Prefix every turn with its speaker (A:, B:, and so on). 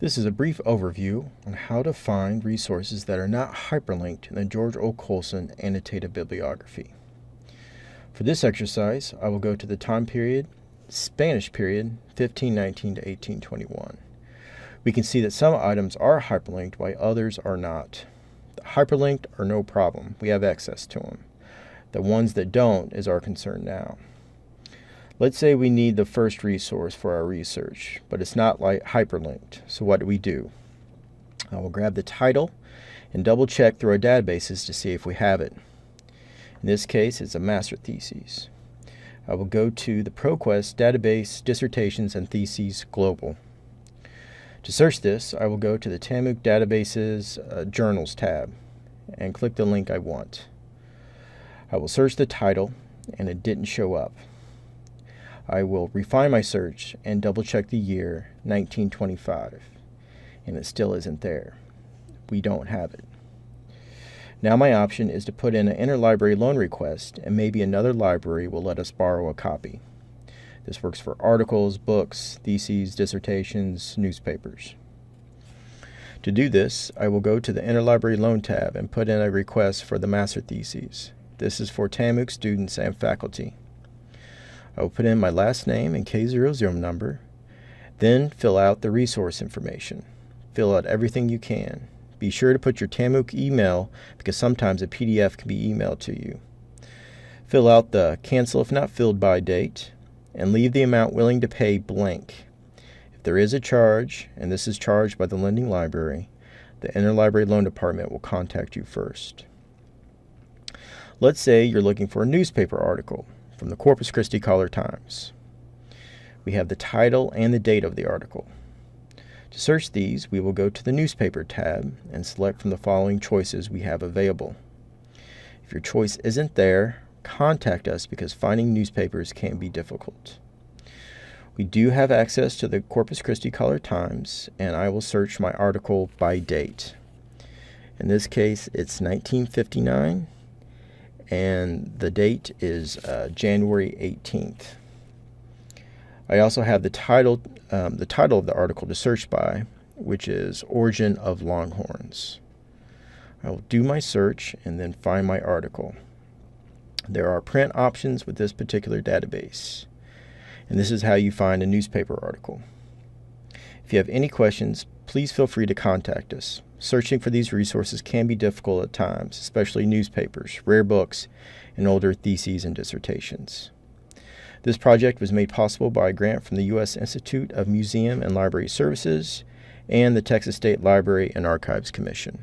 A: This is a brief overview on how to find resources that are not hyperlinked in the George O. Coalson Annotated Bibliography. For this exercise, I will go to the time period, Spanish period, 1519 to 1821. We can see that some items are hyperlinked while others are not. The hyperlinked are no problem. We have access to them. The ones that don't is our concern now. Let's say we need the first resource for our research, but it's not like hyperlinked. So what do? I will grab the title and double check through our databases to see if we have it. In this case, it's a master thesis. I will go to the ProQuest database, dissertations, and theses global. To search this, I will go to the TAMUC databases journals tab and click the link I want. I will search the title and it didn't show up. I will refine my search and double check the year 1925 and it still isn't there. We don't have it. Now my option is to put in an interlibrary loan request and maybe another library will let us borrow a copy. This works for articles, books, theses, dissertations, newspapers. To do this, I will go to the Interlibrary Loan tab and put in a request for the master theses. This is for TAMUC students and faculty. I will put in my last name and K00 number, then fill out the resource information. Fill out everything you can. Be sure to put your TAMUC email because sometimes a PDF can be emailed to you. Fill out the cancel if not filled by date and leave the amount willing to pay blank. If there is a charge, and this is charged by the lending library, the Interlibrary Loan Department will contact you first. Let's say you're looking for a newspaper article from the Corpus Christi Caller-Times. We have the title and the date of the article. To search these, we will go to the Newspaper tab and select from the following choices we have available. If your choice isn't there, contact us because finding newspapers can be difficult. We do have access to the Corpus Christi Caller-Times, and I will search my article by date. In this case, it's 1959, and the date is January 18th. I also have the title of the article to search by, which is Origin of Longhorns. I will do my search and then find my article. There are print options with this particular database, and this is how you find a newspaper article. If you have any questions, please feel free to contact us. Searching for these resources can be difficult at times, especially newspapers, rare books, and older theses and dissertations. This project was made possible by a grant from the U.S. Institute of Museum and Library Services and the Texas State Library and Archives Commission.